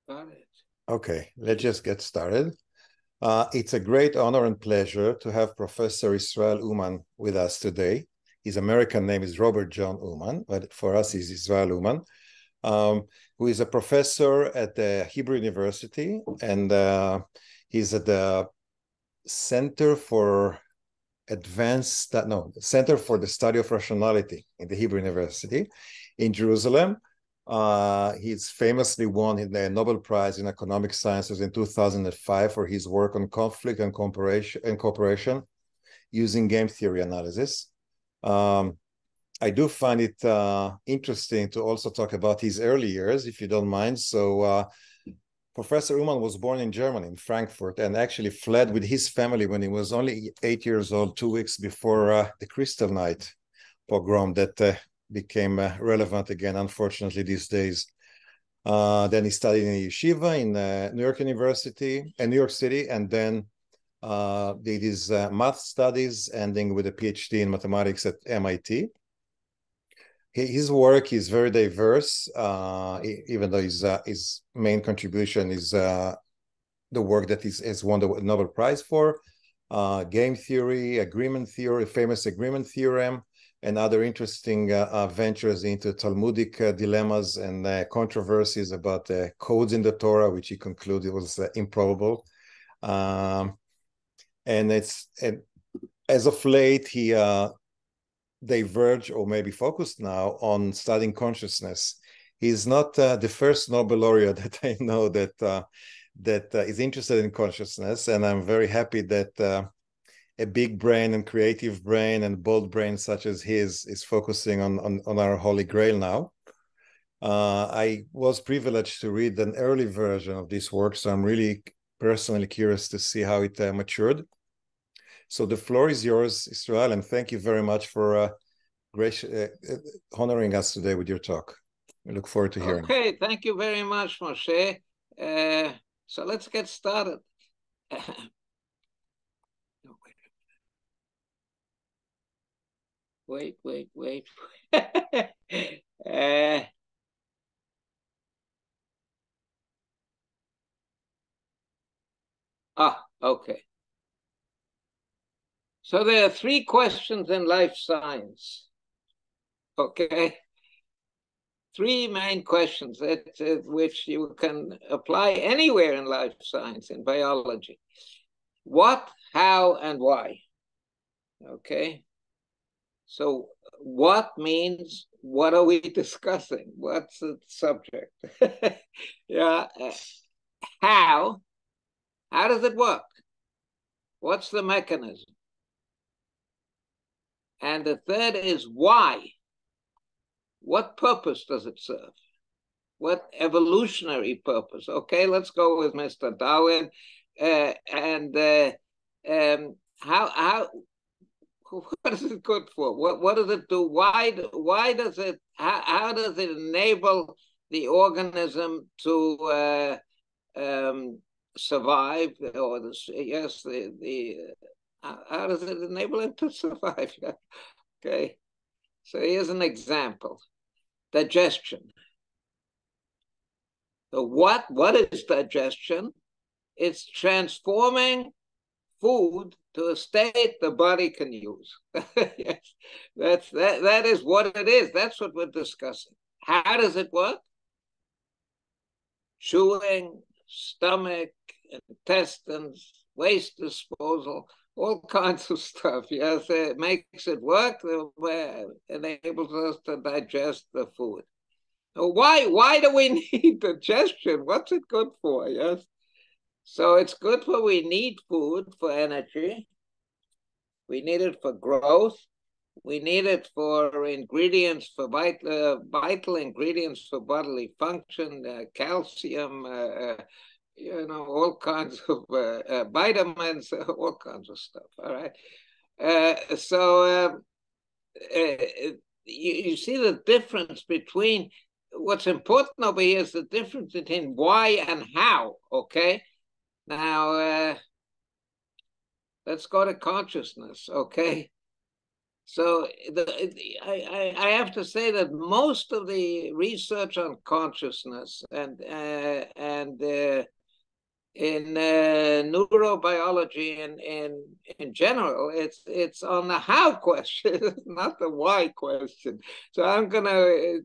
Got it. Okay, let's just get started. It's a great honor and pleasure to have Professor Yisrael Aumann with us today. His American name is Robert John Aumann, but for us he's Yisrael Aumann, who is a professor at the Hebrew University, and he's at the Center for Center for the Study of Rationality in the Hebrew University in Jerusalem. He's famously won the Nobel Prize in Economic Sciences in 2005 for his work on conflict and cooperation using game theory analysis. I do find it interesting to also talk about his early years, if you don't mind. So Professor Aumann was born in Germany, in Frankfurt, and actually fled with his family when he was only 8 years old, 2 weeks before the Kristallnacht pogrom that became relevant again, unfortunately, these days. Then he studied in a yeshiva in New York University, in New York City, and then did his math studies, ending with a PhD in mathematics at MIT. His work is very diverse, even though his main contribution is the work that has won the Nobel Prize for, game theory, agreement theory, famous agreement theorem, and other interesting ventures into Talmudic dilemmas and controversies about codes in the Torah, which he concluded was improbable. And as of late, he diverged or maybe focused now on studying consciousness. He's not the first Nobel laureate that I know that is interested in consciousness, and I'm very happy that a big brain and creative brain and bold brain such as his is focusing on our holy grail now. I was privileged to read an early version of this work, so I'm really personally curious to see how it matured. So the floor is yours, Israel, and thank you very much for honoring us today with your talk. We look forward to hearing. Okay, thank you very much, Moshe. So let's get started. Wait. Okay. So there are three questions in life science. Okay. Three main questions which you can apply anywhere in life science, in biology. What, how, and why? Okay. So what means, what are we discussing? What's the subject? Yeah. How does it work? What's the mechanism? And the third is why. What purpose does it serve? What evolutionary purpose? Okay, let's go with Mr. Darwin. How what is it good for? What does it do? Why does it? How does it enable the organism to survive? Or how does it enable it to survive? Okay, so here's an example: digestion. So what is digestion? It's transforming food to a state the body can use. Yes, that is what it is. That's what we're discussing. How does it work? Chewing, stomach, intestines, waste disposal, all kinds of stuff. Yes, it makes it work. It enables us to digest the food. Why do we need digestion? What's it good for? Yes. So it's good for, we need food for energy. We need it for growth. We need it for ingredients, for vital ingredients for bodily function, calcium, all kinds of vitamins, all kinds of stuff. All right. You see the difference between, what's important over here is the difference between why and how, okay? Now, let's go to consciousness, okay? So I have to say that most of the research on consciousness and in neurobiology and in general, it's on the how question, not the why question. So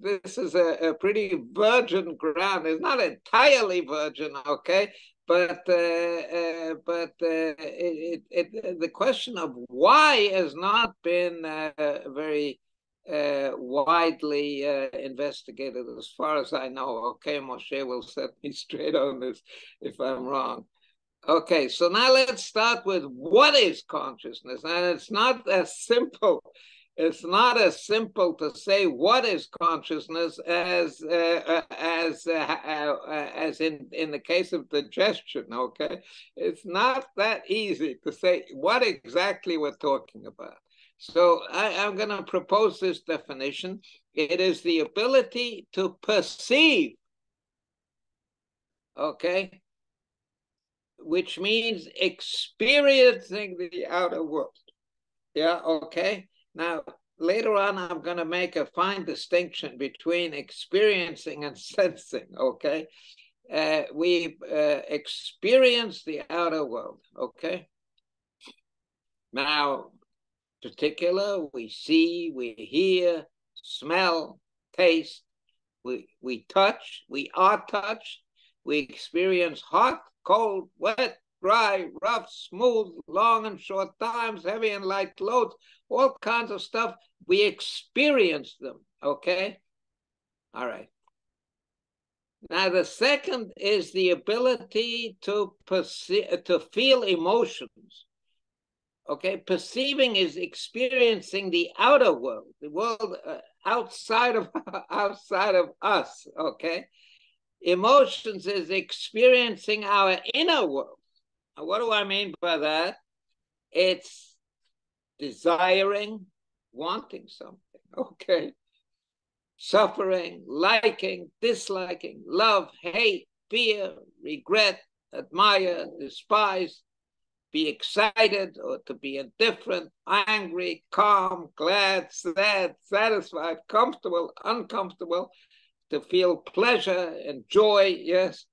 this is a pretty virgin ground. It's not entirely virgin, okay, but the question of why has not been very widely investigated as far as I know. Okay, Moshe will set me straight on this if I'm wrong. Okay, so now let's start with what is consciousness, and it's not as simple. It's not as simple to say what is consciousness as in the case of digestion. Okay, it's not that easy to say what exactly we're talking about. So I'm going to propose this definition. It is the ability to perceive, okay, which means experiencing the outer world. Yeah, okay. Now, later on, I'm going to make a fine distinction between experiencing and sensing, okay? We experience the outer world, okay? Now, particular, we see, we hear, smell, taste, we touch, we are touched, we experience hot, cold, wet, dry, rough, smooth, long and short times, heavy and light loads, all kinds of stuff. We experience them, okay? All right. Now, the second is the ability to feel emotions. Okay, perceiving is experiencing the outer world, the world outside of us. Okay, emotions is experiencing our inner world. Now, what do I mean by that? It's desiring, wanting something. Okay, suffering, liking, disliking, love, hate, fear, regret, admire, despise. Be excited or to be indifferent, angry, calm, glad, sad, satisfied, comfortable, uncomfortable, to feel pleasure and joy, yes,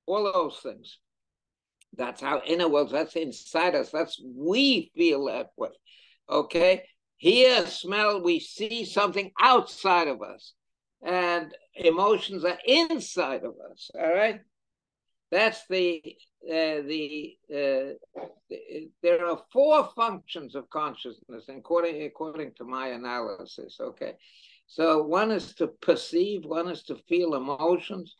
all those things. That's our inner world, that's inside us, we feel that way, okay? Hear, smell, we see something outside of us, and emotions are inside of us, all right? That's there are four functions of consciousness according to my analysis, okay? So one is to perceive, one is to feel emotions,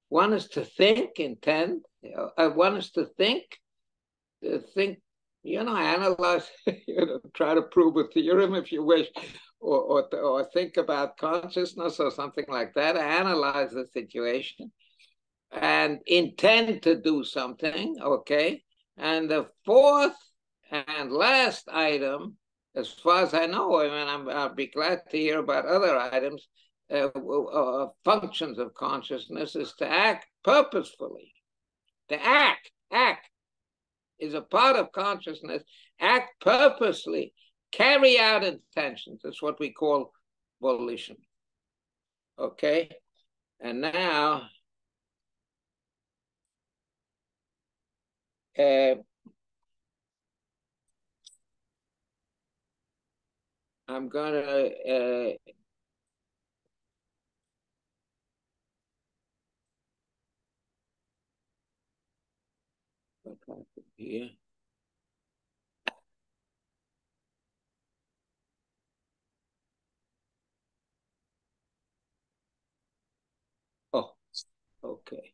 one is to think, intend, one is to think, analyze, try to prove a theorem if you wish, or think about consciousness or something like that, analyze the situation and intend to do something, okay? And the fourth and last item, as far as I know, I'll be glad to hear about other items, functions of consciousness, is to act purposefully. To act is a part of consciousness. Act purposely, carry out intentions. That's what we call volition. Okay? And now, I'm gonna here. Oh, okay.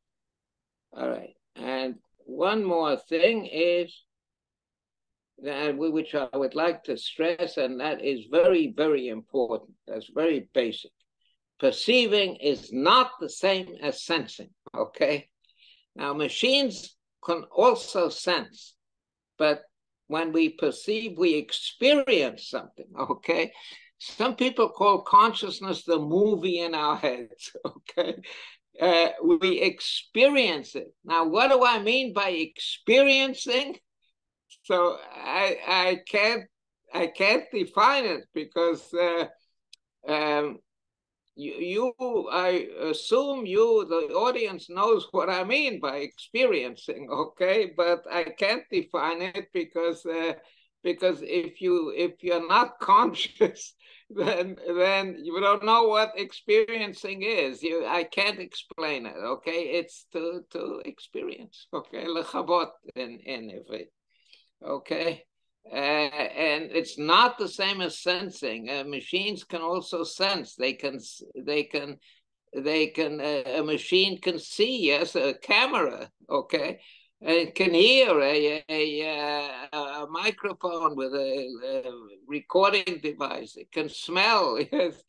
All right. And one more thing is that which I would like to stress, and that is very, very important. That's very basic. Perceiving is not the same as sensing, okay? Now, machines can also sense, but when we perceive, we experience something, okay? Some people call consciousness the movie in our heads, okay? We experience it. Now, what do I mean by experiencing? So I I can't define it because I assume the audience knows what I mean by experiencing, okay? But I can't define it because if you're not conscious, then you don't know what experiencing is. I can't explain it, okay? It's to experience, okay? Lechavot in it, okay? And it's not the same as sensing. Machines can also sense. A machine can see, yes, a camera, okay? It can hear a microphone with a recording device. It can smell, yes,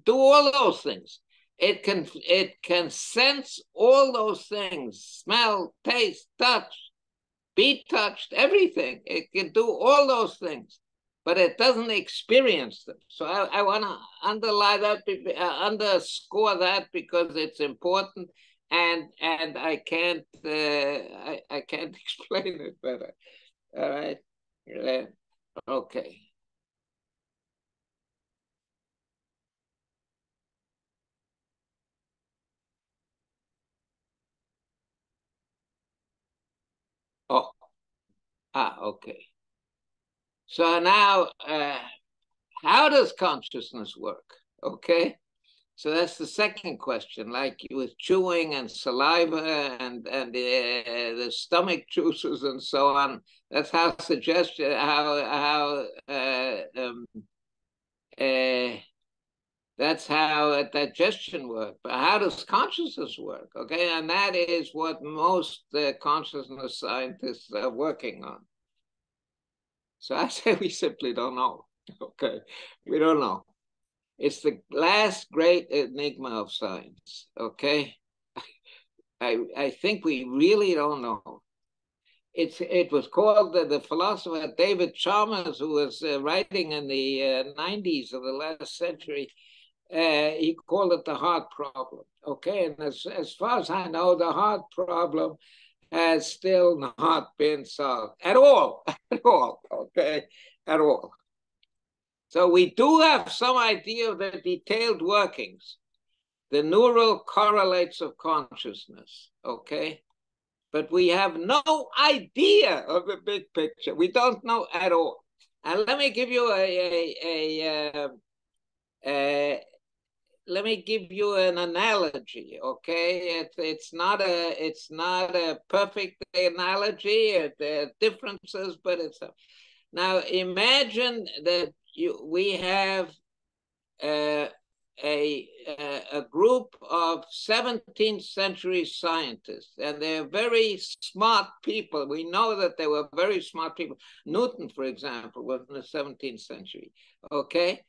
do all those things. It can sense all those things, smell, taste, touch, be touched, everything. It can do all those things, but it doesn't experience them. So I want to underscore that because it's important, and I can't I can't explain it better. All right. Okay. Oh. Okay. So now, how does consciousness work? Okay. So that's the second question, like with chewing and saliva and the stomach juices and so on. That's how suggestion, that's how digestion works. But how does consciousness work? Okay, and that is what most consciousness scientists are working on. So I say we simply don't know. Okay, we don't know. It's the last great enigma of science, okay? I think we really don't know. It was called the philosopher David Chalmers, who was writing in the 90s of the last century. He called it the heart problem, okay? And as far as I know, the heart problem has still not been solved at all, at all, okay? At all. So we do have some idea of the detailed workings, the neural correlates of consciousness, okay? But we have no idea of the big picture. We don't know at all. And let me give you let me give you an analogy, okay? It's not a perfect analogy. There are differences, but now imagine that we have a group of 17th century scientists, and they're very smart people. We know that they were very smart people. Newton, for example, was in the 17th century, okay?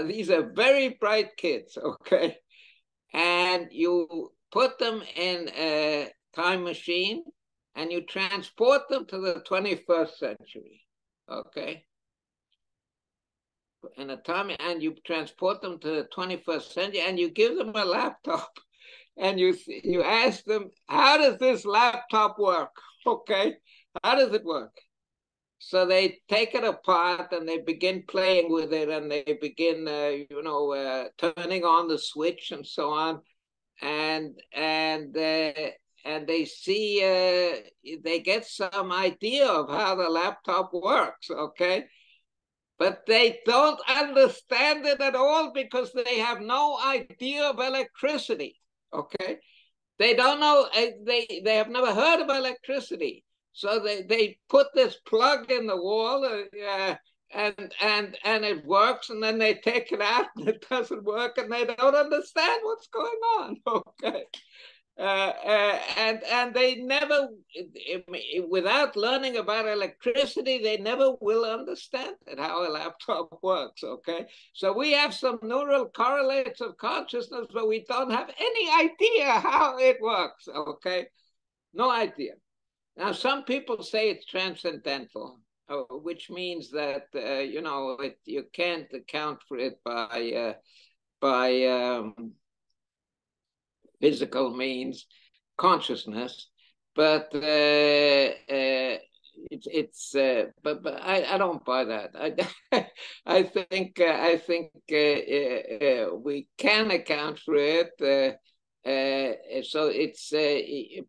These are very bright kids, okay? And you put them in a time machine and you transport them to the 21st century, okay? In a time, and you transport them to the 21st century and you give them a laptop and you ask them, how does this laptop work? Okay, how does it work? So they take it apart and they begin playing with it and they begin turning on the switch and so on, and they see they get some idea of how the laptop works, okay? But they don't understand it at all because they have no idea of electricity, okay? They don't know, they have never heard of electricity. So they put this plug in the wall and it works, and then they take it out and it doesn't work and they don't understand what's going on, okay? And they never, without learning about electricity, they never will understand it, how a laptop works, okay? So we have some neural correlates of consciousness, but we don't have any idea how it works, okay? No idea. Now, some people say it's transcendental, which means that, you can't account for it by physical means, consciousness, but but I don't buy that. I think we can account for it. So it's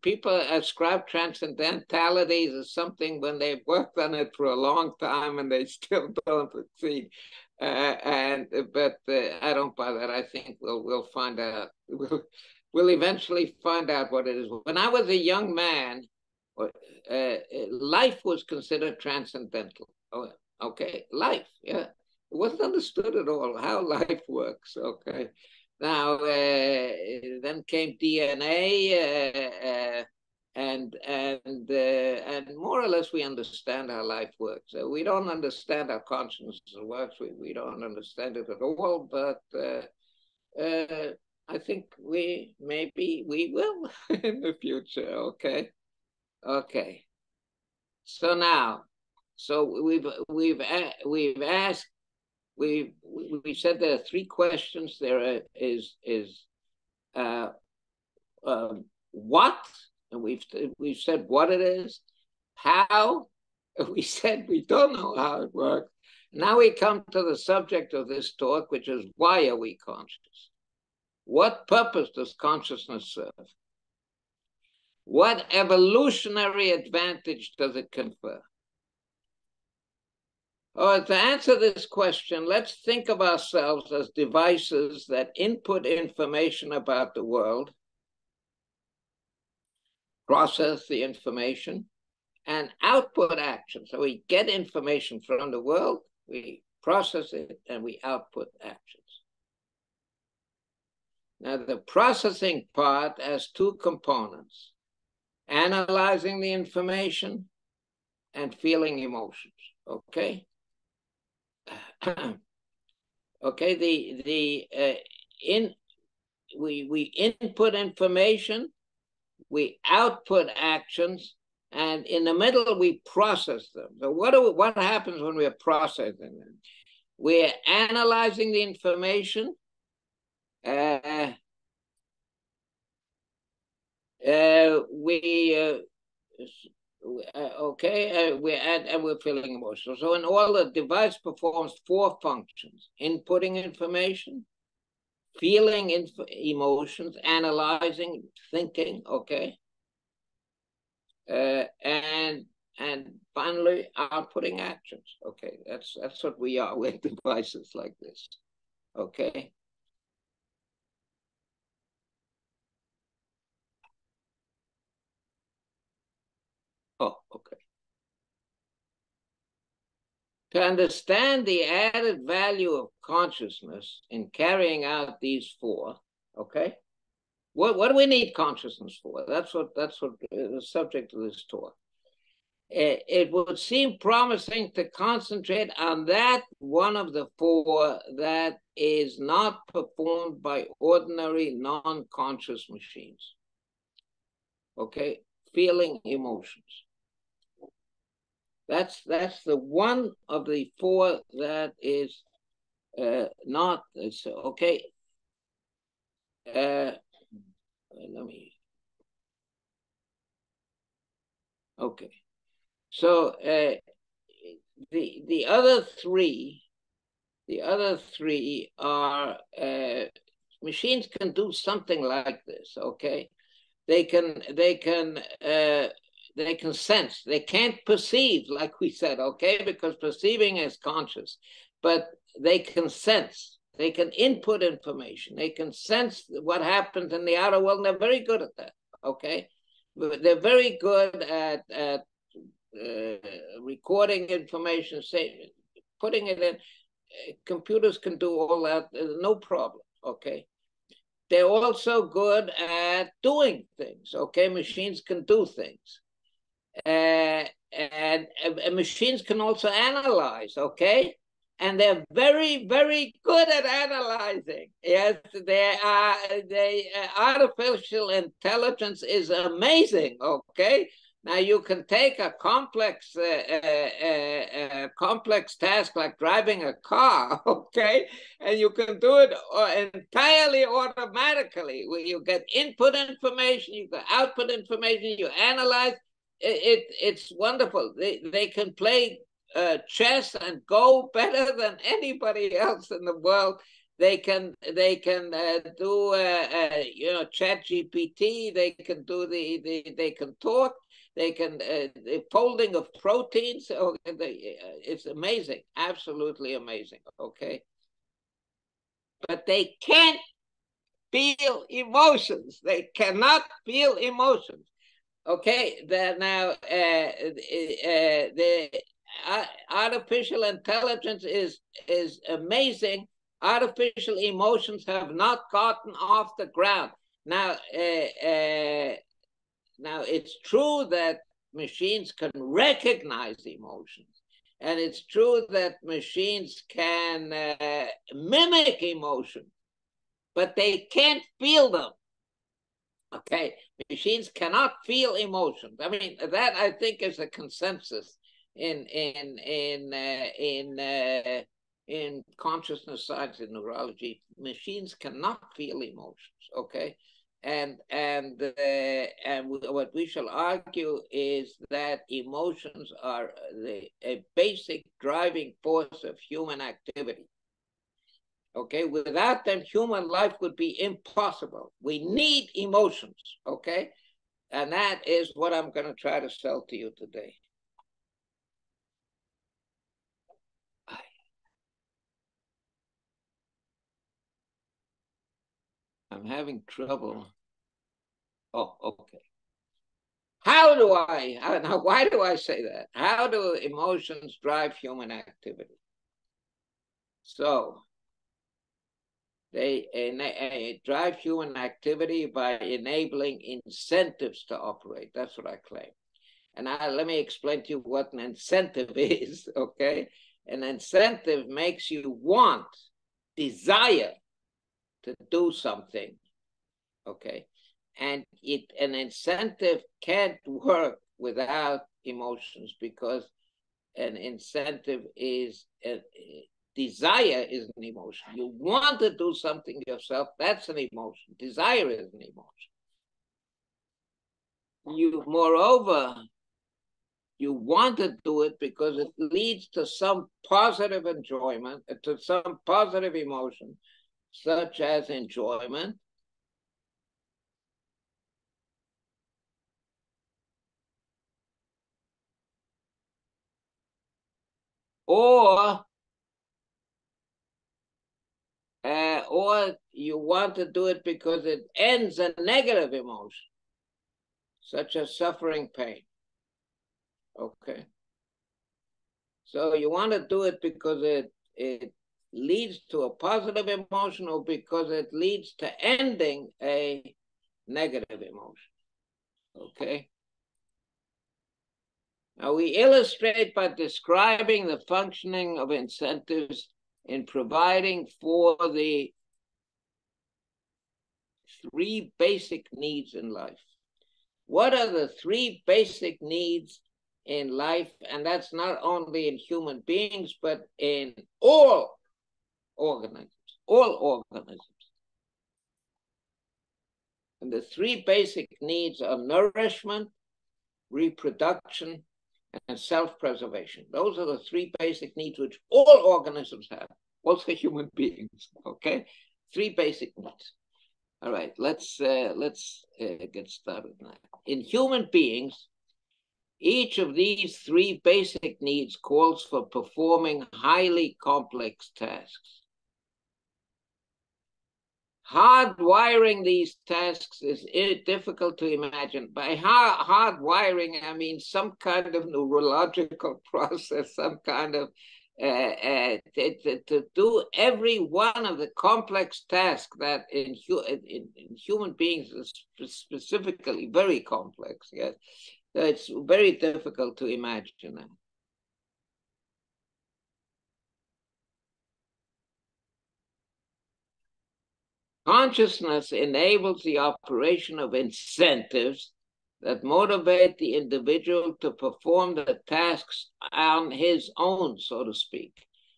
people ascribe transcendentalities as something when they've worked on it for a long time and they still don't succeed. But I don't buy that. I think we'll find out. We'll eventually find out what it is. When I was a young man, life was considered transcendental. Oh, okay, life, yeah. It wasn't understood at all how life works, okay. Now, then came DNA, and more or less we understand how life works. We don't understand how consciousness works. We don't understand it at all, but I think maybe we will in the future, okay. Okay. So now, we've asked, we said there are three questions. There is what, and we've said what it is, how, we said we don't know how it works. Now we come to the subject of this talk, which is why are we conscious? What purpose does consciousness serve? What evolutionary advantage does it confer? To answer this question, let's think of ourselves as devices that input information about the world, process the information, and output action. So we get information from the world, we process it, and we output actions. Now, the processing part has two components: analyzing the information and feeling emotions, okay? Okay, we input information, we output actions, and in the middle we process them. So what happens when we're processing them? We're analyzing the information, we're feeling emotional. So in all, the device performs four functions: inputting information, feeling emotions, analyzing, thinking, okay, and finally outputting actions. Okay, that's what we are with devices like this. Okay. Oh, okay. To understand the added value of consciousness in carrying out these four, okay? What do we need consciousness for? That's what the subject of this talk. It would seem promising to concentrate on that one of the four that is not performed by ordinary non-conscious machines. Okay, feeling emotions. That's the one of the four that is not, it's okay. Let me, okay. So the other three are, machines can do something like this, okay? They can sense. They can't perceive, like we said, okay, because perceiving is conscious, but they can sense. They can input information. They can sense what happens in the outer world, and they're very good at that, okay? They're very good at recording information, putting it in. Computers can do all that, no problem, okay? They're also good at doing things, okay? Machines can do things. And machines can also analyze, okay? And they're very, very good at analyzing. Yes, artificial intelligence is amazing, okay? Now you can take a complex task like driving a car, okay, and you can do it entirely automatically. You get input information, you get output information, you analyze, it's wonderful. They can play chess and go better than anybody else in the world. They can do Chat GPT. They can do they can talk. They can the folding of proteins. Oh, it's amazing, absolutely amazing. Okay, but they can't feel emotions. They cannot feel emotions. Okay, now the artificial intelligence is amazing. Artificial emotions have not gotten off the ground. Now, now it's true that machines can recognize emotions, and it's true that machines can mimic emotions, but they can't feel them. Okay, machines cannot feel emotions. I mean, that I think is a consensus in consciousness science and neurology. Machines cannot feel emotions. Okay, and what we shall argue is that emotions are a basic driving force of human activity. Okay, without them, human life would be impossible. We need emotions, okay? And that is what I'm going to try to sell to you today. I'm having trouble. Oh, okay. Now, why do I say that? How do emotions drive human activity? So, they drive human activity by enabling incentives to operate. That's what I claim. And let me explain to you what an incentive is, okay? An incentive makes you want, desire to do something, okay? And an incentive can't work without emotions, because an incentive is desire is an emotion. You want to do something yourself, that's an emotion. Desire is an emotion. Moreover, you want to do it because it leads to some positive enjoyment, to some positive emotion, such as enjoyment, or you want to do it because it ends a negative emotion, such as suffering, pain. Okay. So you want to do it because it leads to a positive emotion, or because it leads to ending a negative emotion. Okay. Now we illustrate by describing the functioning of incentives in providing for the three basic needs in life. What are the three basic needs in life? And that's not only in human beings, but in all organisms, all organisms. And the three basic needs are nourishment, reproduction, and self-preservation. Those are the three basic needs which all organisms have, also human beings, okay? Three basic needs. All right, let's get started now. In human beings, each of these three basic needs calls for performing highly complex tasks. Hardwiring these tasks is difficult to imagine. By hardwiring, I mean some kind of neurological process, some kind of to do every one of the complex tasks that in human beings is specifically very complex. Yes, so it's very difficult to imagine that. Consciousness enables the operation of incentives that motivate the individual to perform the tasks on his own, so to speak,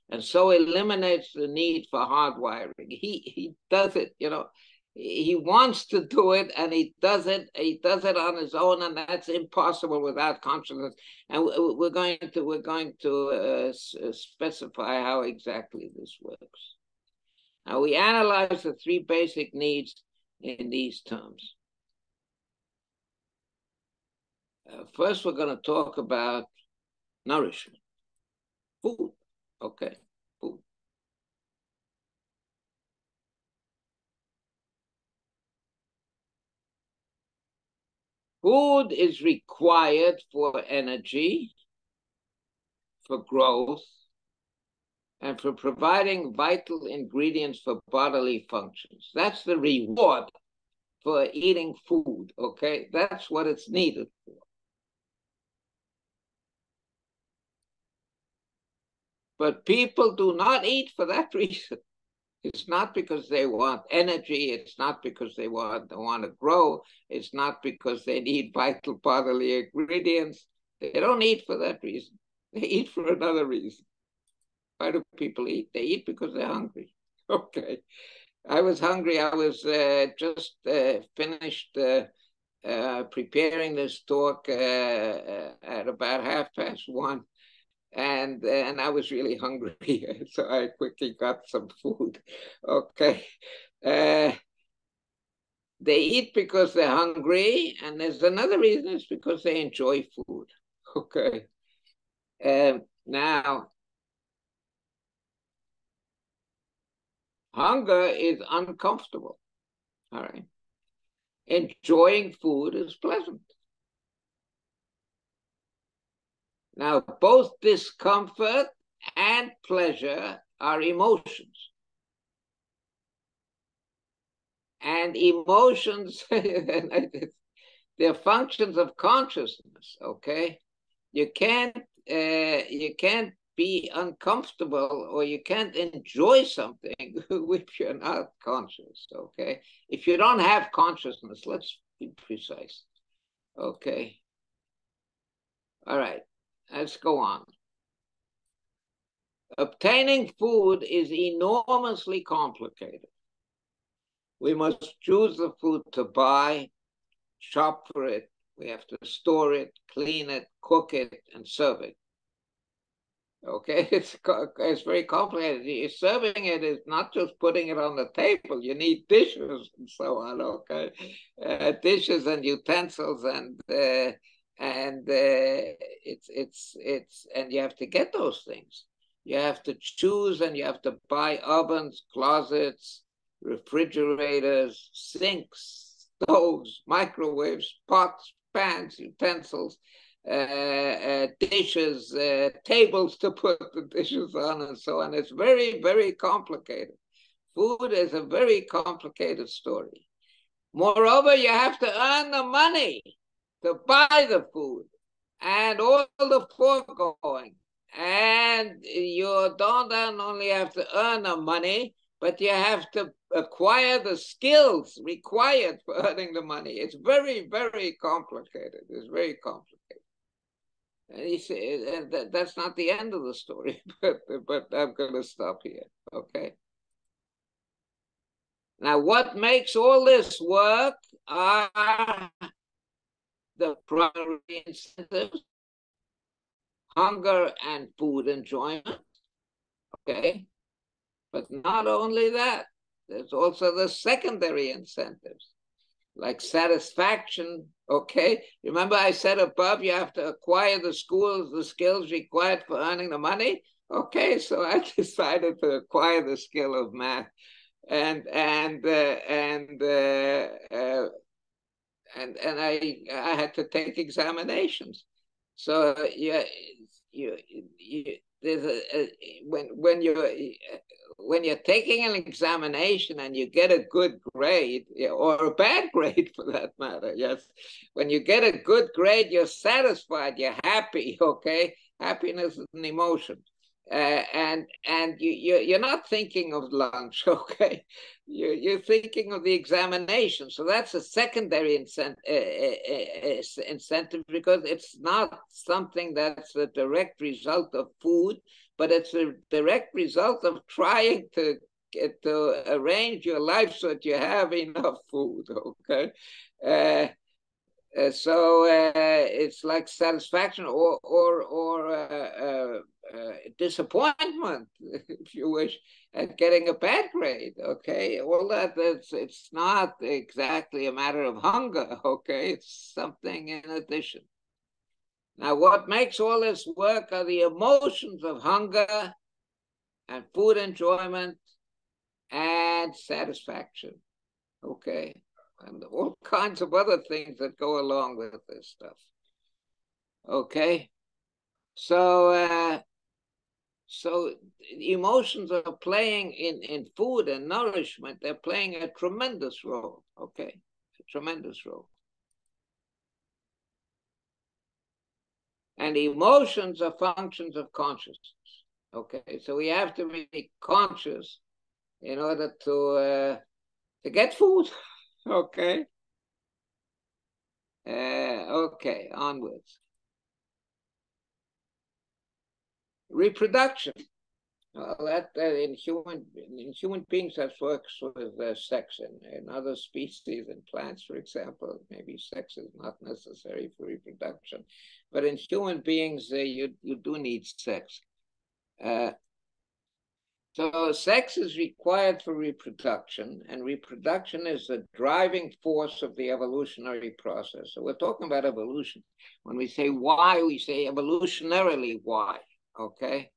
and so eliminates the need for hardwiring. He does it, you know. He wants to do it, and he does it. He does it on his own, and that's impossible without consciousness. And we're going to specify how exactly this works. Now we analyze the three basic needs in these terms. First, we're going to talk about nourishment, food. Okay, food. Food is required for energy, for growth, and for providing vital ingredients for bodily functions. That's the reward for eating food, okay? That's what it's needed for. But people do not eat for that reason. It's not because they want energy. It's not because they want to grow. It's not because they need vital bodily ingredients. They don't eat for that reason. They eat for another reason. Why do people eat? They eat because they're hungry. Okay. I was hungry. I was just finished preparing this talk at about 1:30. And I was really hungry, so I quickly got some food. Okay. They eat because they're hungry, and there's another reason, it's because they enjoy food. Okay. Now, hunger is uncomfortable. All right. Enjoying food is pleasant. Now, both discomfort and pleasure are emotions. And emotions, they're functions of consciousness, okay? You can't be uncomfortable, or you can't enjoy something if you're not conscious, okay? If you don't have consciousness, let's be precise, okay? All right, let's go on. Obtaining food is enormously complicated. We must choose the food to buy, shop for it. We have to store it, clean it, cook it, and serve it. Okay, it's very complicated. Serving it is not just putting it on the table. You need dishes and so on. Okay, dishes and utensils, and you have to get those things. You have to choose, and you have to buy ovens, closets, refrigerators, sinks, stoves, microwaves, pots, pans, utensils, dishes, tables to put the dishes on, and so on. It's very, very complicated. Food is a very complicated story. Moreover, you have to earn the money to buy the food and all the foregoing. And you don't only have to earn the money, but you have to acquire the skills required for earning the money. It's very, very complicated. It's very complicated. And he said, that's not the end of the story, but I'm going to stop here, okay? Now, what makes all this work are the primary incentives, hunger and food enjoyment, okay? But not only that, there's also the secondary incentives, like satisfaction, okay? Remember I said above, you have to acquire the skills required for earning the money? Okay, so I decided to acquire the skill of math, and I had to take examinations. So there's when you're taking an examination and you get a good grade, or a bad grade for that matter, yes, when you get a good grade, you're satisfied, you're happy, okay? Happiness is an emotion. And you're not thinking of lunch, okay? You're thinking of the examination. So that's a secondary incentive, because it's not something that's a direct result of food, but it's a direct result of trying to to arrange your life so that you have enough food, okay? So it's like satisfaction or disappointment, if you wish, at getting a bad grade, okay? All that, it's not exactly a matter of hunger, okay? It's something in addition. Now, what makes all this work are the emotions of hunger and food enjoyment and satisfaction, okay? And all kinds of other things that go along with this stuff, okay? So, so emotions are playing in food and nourishment, they're playing a tremendous role, okay? A tremendous role. And emotions are functions of consciousness, okay? So we have to be conscious in order to get food, okay? Okay, onwards. Reproduction. Well, that in human beings that works with sex. In other species and plants, for example, maybe sex is not necessary for reproduction, but in human beings, you do need sex. So sex is required for reproduction, and reproduction is the driving force of the evolutionary process. So we're talking about evolution. When we say why, we say evolutionarily why, okay?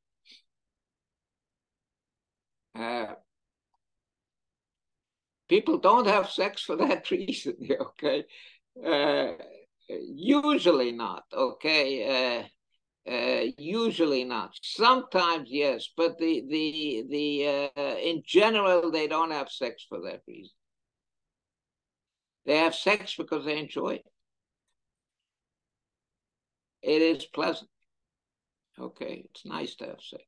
People don't have sex for that reason, okay? Usually not, okay? Usually not. Sometimes yes, but in general they don't have sex for that reason. They have sex because they enjoy it. It is pleasant. Okay, it's nice to have sex.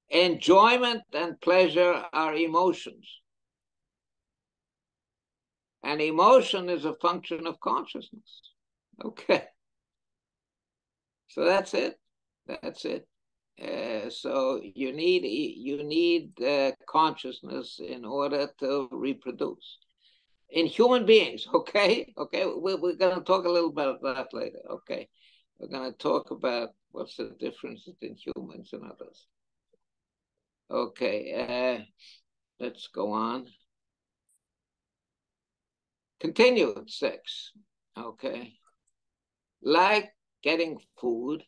Enjoyment and pleasure are emotions. And emotion is a function of consciousness. Okay. So that's it. That's it. So you need consciousness in order to reproduce. In human beings, okay? Okay, we're going to talk a little bit about that later, okay? We're going to talk about what's the difference in humans and others. Okay, let's go on. Continued sex, okay? Like getting food,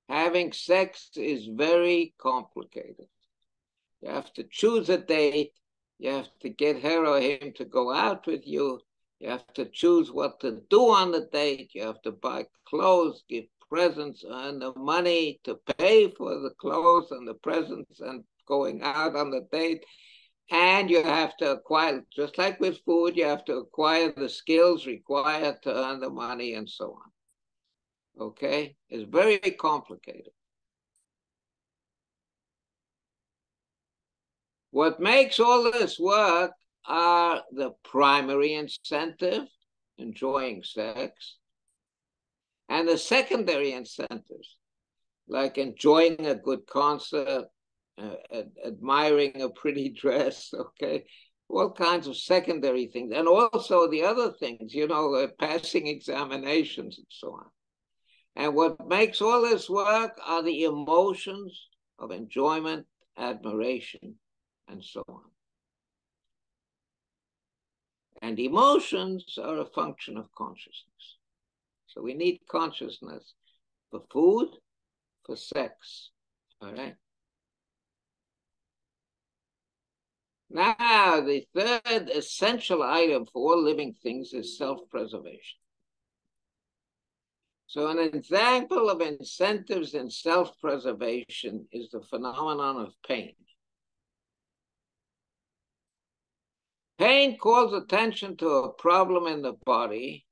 having sex is very complicated. You have to choose a date. You have to get her or him to go out with you. You have to choose what to do on the date. You have to buy clothes, give presents, earn the money to pay for the clothes and the presents and going out on the date. And you have to acquire, just like with food, you have to acquire the skills required to earn the money and so on. Okay? It's very complicated. What makes all this work are the primary incentive, enjoying sex, and the secondary incentives, like enjoying a good concert, admiring a pretty dress, okay? All kinds of secondary things. And also the other things, passing examinations and so on. And what makes all this work are the emotions of enjoyment, admiration, and so on. And emotions are a function of consciousness. So we need consciousness for food, for sex, all right? Now, the third essential item for all living things is self-preservation. So an example of incentives in self-preservation is the phenomenon of pain. Pain calls attention to a problem in the body,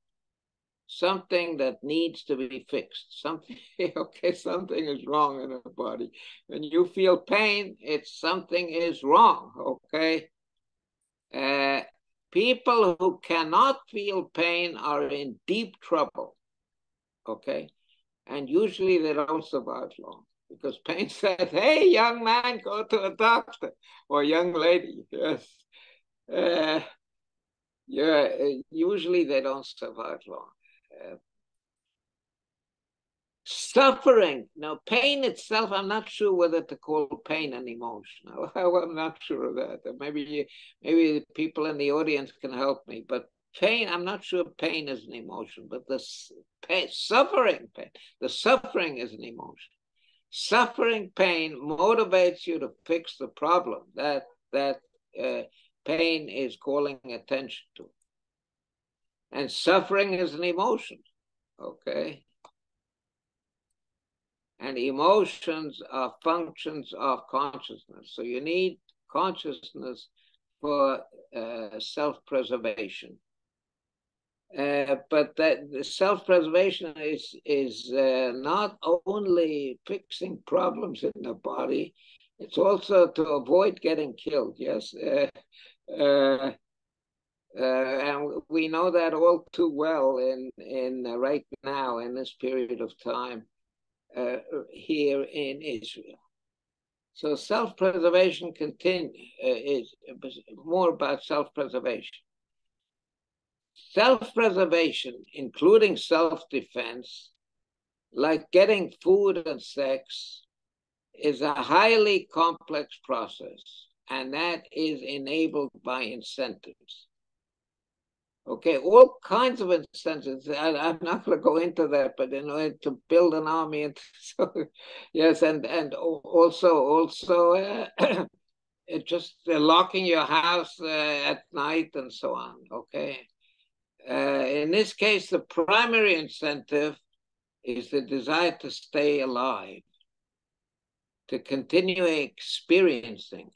something that needs to be fixed. Something is wrong in the body. When you feel pain, it's something is wrong, okay? People who cannot feel pain are in deep trouble, okay? And usually they don't survive long. because pain said, hey, young man, go to a doctor, or young lady. Yes. Yeah, usually they don't survive long. Suffering. Now, pain itself, I'm not sure whether to call pain an emotion. I'm not sure of that. Maybe the people in the audience can help me. But pain, I'm not sure pain is an emotion, but the suffering pain, the suffering is an emotion. Suffering pain motivates you to fix the problem that pain is calling attention to. And suffering is an emotion, okay? And emotions are functions of consciousness. So you need consciousness for self-preservation. But that the self-preservation is not only fixing problems in the body, it's also to avoid getting killed, yes? And we know that all too well in right now, in this period of time, here in Israel. So self-preservation is more about self-preservation. Self-preservation, including self-defense, like getting food and sex, is a highly complex process, and that is enabled by incentives. Okay, all kinds of incentives. I'm not going to go into that, but in order to build an army, and so yes, and also just locking your house at night and so on. Okay, in this case, the primary incentive is the desire to stay alive, to continue experiencing.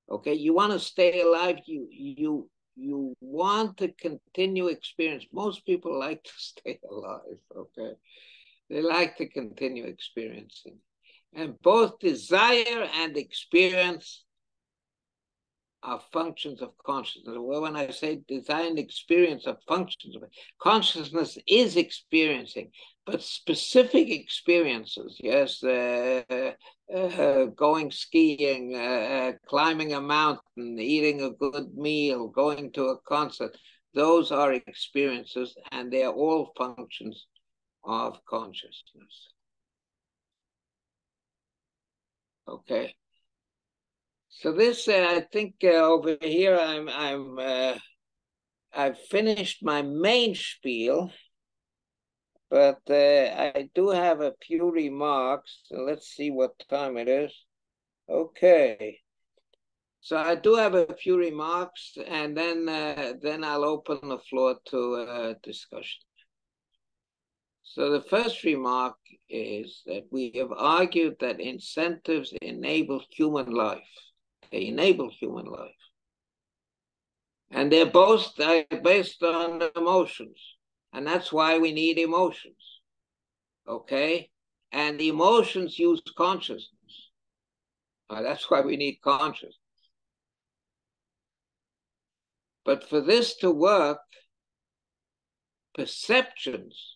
Okay, you want to stay alive. You want to continue experience. Most people like to stay alive, okay? They like to continue experiencing. And both desire and experience are functions of consciousness. Well, when I say desire and experience are functions of it, consciousness is experiencing, but specific experiences, yes, going skiing, climbing a mountain, eating a good meal, going to a concert, those are experiences, and they're all functions of consciousness. Okay. So this, I think, over here, I've finished my main spiel, but I do have a few remarks. So let's see what time it is. Okay. So I do have a few remarks, and then I'll open the floor to discussion. So the first remark is that we have argued that incentives enable human life. They enable human life. And they're both based on emotions. And that's why we need emotions. Okay? And the emotions use consciousness. That's why we need consciousness. But for this to work, perceptions,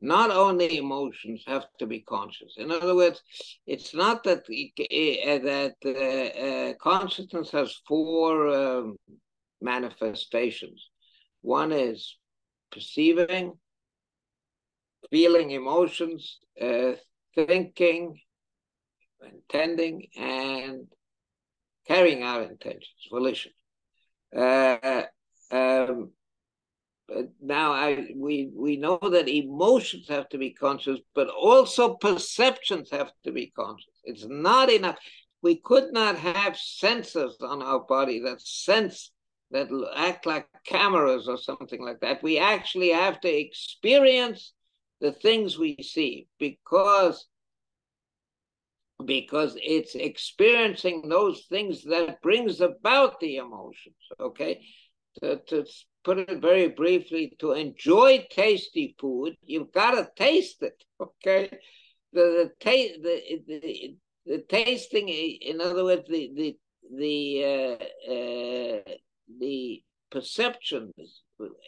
not only emotions, have to be conscious. In other words, it's not that consciousness has four manifestations. One is perceiving, feeling emotions, thinking, intending, and carrying out intentions, volition. Now we know that emotions have to be conscious, but also perceptions have to be conscious. It's not enough. We could not have sensors on our body that sense, that act like cameras or something like that. We actually have to experience the things we see, because it's experiencing those things that brings about the emotions. Okay, to put it very briefly, to enjoy tasty food, you've got to taste it. Okay, the tasting, in other words, the perception,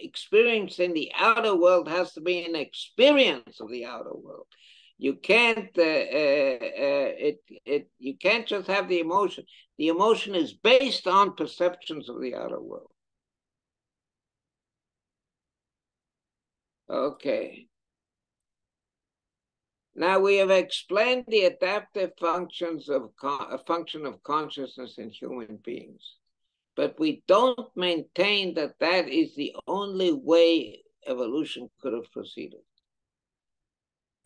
experiencing the outer world has to be an experience of the outer world. You can't you can't just have the emotion. The emotion is based on perceptions of the outer world. Okay. Now we have explained the adaptive functions of a function of consciousness in human beings, but we don't maintain that that is the only way evolution could have proceeded.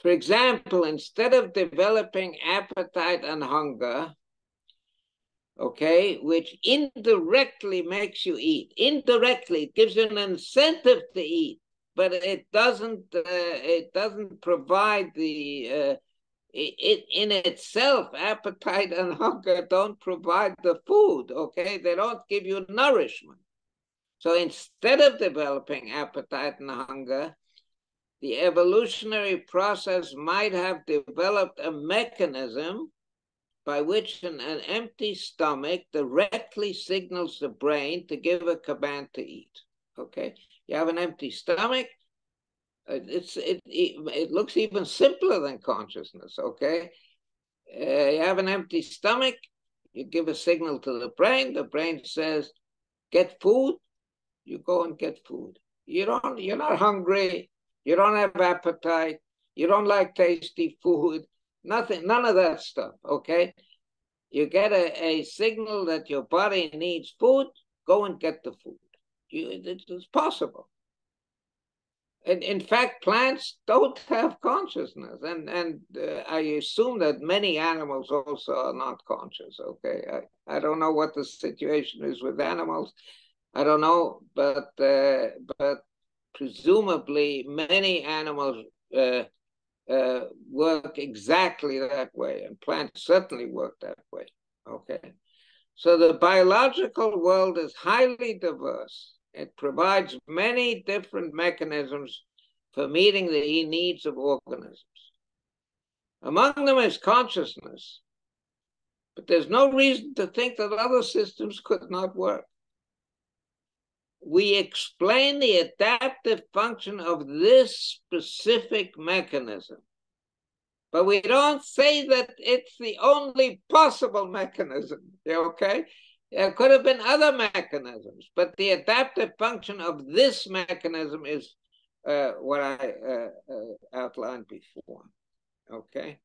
For example, instead of developing appetite and hunger, okay, which indirectly makes you eat, indirectly it gives you an incentive to eat, but it doesn't provide the it in itself, appetite and hunger don't provide the food, okay? They don't give you nourishment. So instead of developing appetite and hunger, the evolutionary process might have developed a mechanism by which an empty stomach directly signals the brain to give a command to eat, okay? You have an empty stomach, it looks even simpler than consciousness, okay? You have an empty stomach, you give a signal to the brain says, get food, you go and get food. You're not hungry, you don't have appetite, you don't like tasty food, nothing, none of that stuff, okay? You get a signal that your body needs food, go and get the food. It's possible. And in fact, plants don't have consciousness, and I assume that many animals also are not conscious. Okay, I don't know what the situation is with animals. I don't know, but presumably many animals work exactly that way, and plants certainly work that way. Okay, so the biological world is highly diverse. It provides many different mechanisms for meeting the needs of organisms. Among them is consciousness, but there's no reason to think that other systems could not work. We explain the adaptive function of this specific mechanism, but we don't say that it's the only possible mechanism, okay? There could have been other mechanisms, but the adaptive function of this mechanism is what I outlined before, okay?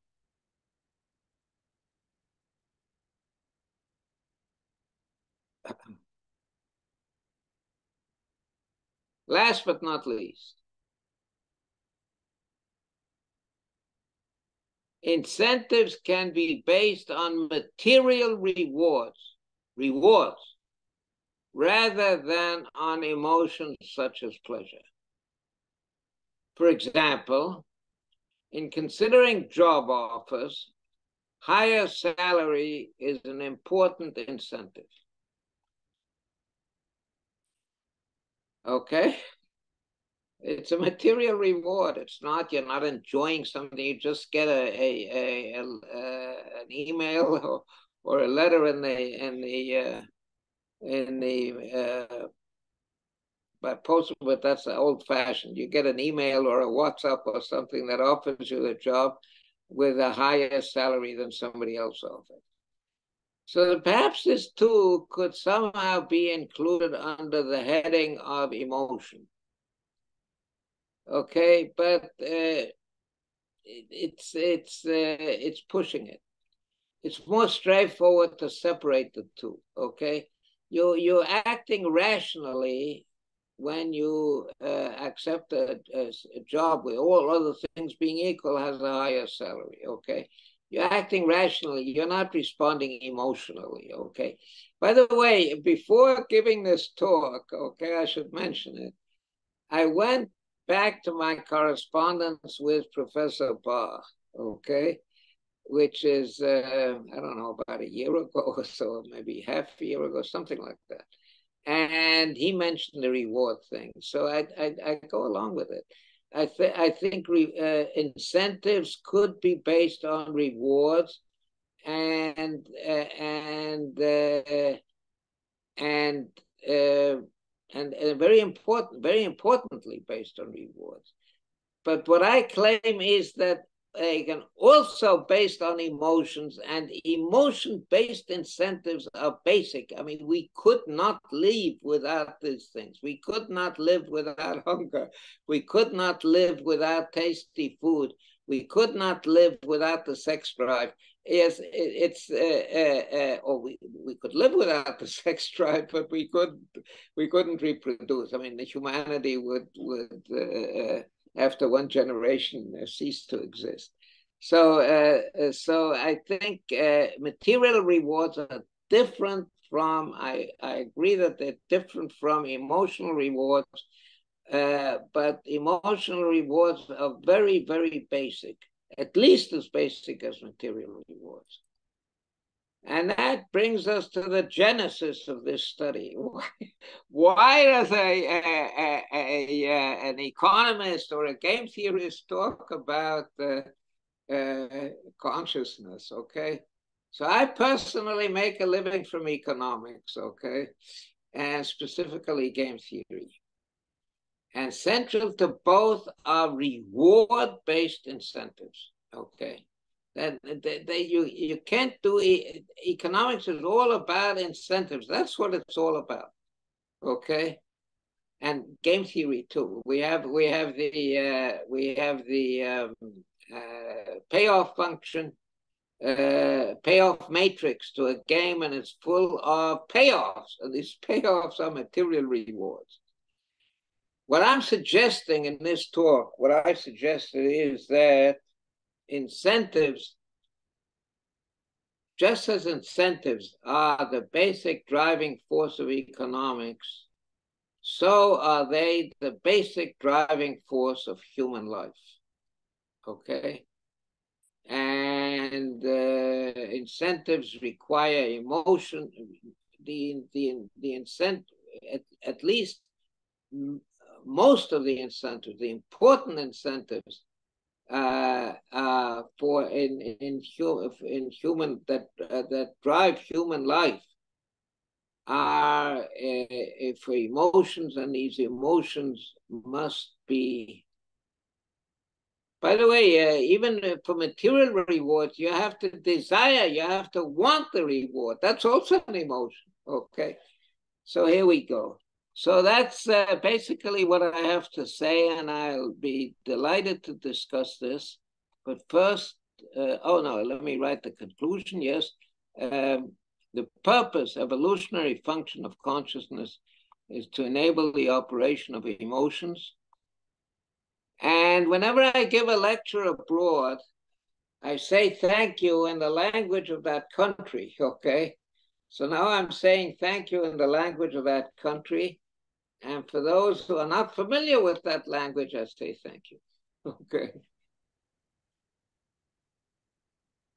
Last but not least, incentives can be based on material rewards, rather than on emotions such as pleasure. For example, in considering job offers, higher salary is an important incentive. Okay? It's a material reward. It's not, you're not enjoying something, you just get an email or a letter by post, but that's old fashioned. You get an email or a WhatsApp or something that offers you the job with a higher salary than somebody else offers. So perhaps this too could somehow be included under the heading of emotion. Okay, but it's pushing it. It's more straightforward to separate the two. Okay, you're acting rationally when you accept a job with all other things being equal has a higher salary. Okay, you're acting rationally. You're not responding emotionally. Okay. By the way, before giving this talk, okay, I should mention it. I went back to my correspondence with Professor Bar, okay, which is, I don't know, about a year ago or so, maybe half a year ago, something like that. And he mentioned the reward thing. So I go along with it. I think incentives could be based on rewards and very importantly based on rewards. But what I claim is that again, also based on emotions, and emotion-based incentives are basic. I mean, we could not live without these things. We could not live without hunger. We could not live without tasty food. We could not live without the sex drive. Yes, or we could live without the sex drive, but we couldn't reproduce. I mean, the humanity would after one generation cease to exist. So I think material rewards are different from, I agree that they're different from emotional rewards, but emotional rewards are very, very basic, at least as basic as material rewards. And that brings us to the genesis of this study. Why does an economist or a game theorist talk about consciousness, okay? So I personally make a living from economics, okay? And specifically game theory. And central to both are reward-based incentives, okay? You can't do economics is all about incentives. That's what it's all about, okay? And game theory too. We have the payoff function, payoff matrix to a game, and it's full of payoffs. And these payoffs are material rewards. What I'm suggesting in this talk, what I suggested is that incentives, just as incentives are the basic driving force of economics, so are they the basic driving force of human life, okay? And incentives require emotion. The incentive, at least most of the incentives, the important incentives for in human that drive human life are for emotions, and these emotions must be. By the way, even for material rewards, you have to desire, you have to want the reward. That's also an emotion. Okay, so here we go. So that's basically what I have to say, and I'll be delighted to discuss this. But first, oh no, let me write the conclusion. Yes, the purpose, evolutionary function of consciousness is to enable the operation of emotions. And whenever I give a lecture abroad, I say thank you in the language of that country, okay? So now I'm saying thank you in the language of that country. And for those who are not familiar with that language, I say thank you. Okay.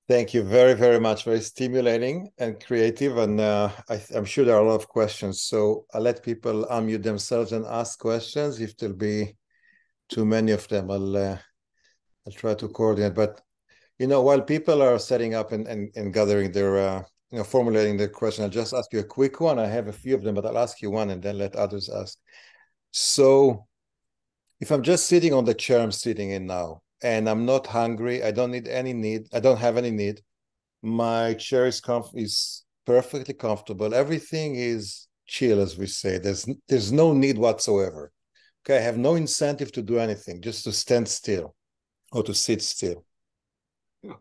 Thank you very, very much. Very stimulating and creative. And I'm sure there are a lot of questions. So I'll let people unmute themselves and ask questions. If there'll be too many of them, I'll try to coordinate. But, while people are setting up and gathering their, formulating their question, I'll just ask you a quick one. I have a few of them, but I'll ask you one and then let others ask. So if I'm just sitting on the chair I'm sitting in now, and I'm not hungry, I don't have any need. My chair is perfectly comfortable. Everything is chill, as we say. There's no need whatsoever. Okay, I have no incentive to do anything, just to stand still or to sit still.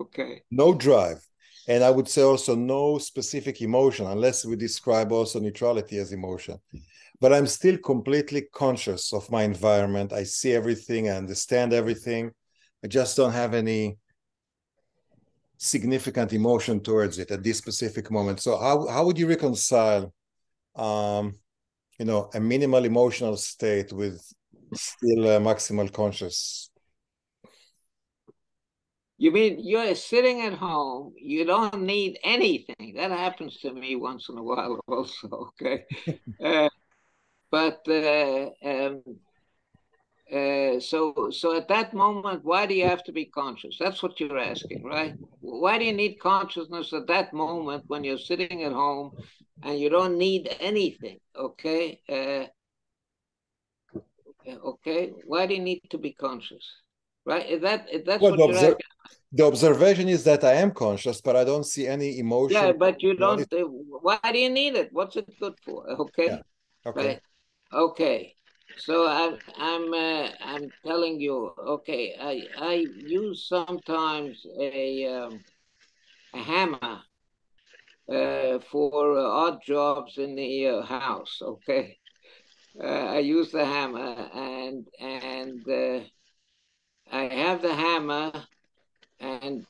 Okay. No drive. And I would say also no specific emotion, unless we describe also neutrality as emotion. But I'm still completely conscious of my environment. I see everything, I understand everything. I just don't have any significant emotion towards it at this specific moment. So how would you reconcile, a minimal emotional state with still maximal conscious? You mean you're sitting at home, you don't need anything. That happens to me once in a while also, okay? So at that moment, why do you have to be conscious? That's what you're asking, right? Why do you need consciousness at that moment when you're sitting at home and you don't need anything, okay? Okay, why do you need to be conscious? right? That's Well, what you're asking. the observation is that I am conscious, but I don't see any emotion. Yeah, but you don't. Why do you need it? What's it good for? Yeah. Okay, Okay. right. Okay. So I'm telling you. Okay, I use sometimes a hammer for odd jobs in the house. Okay, I use the hammer and I have the hammer and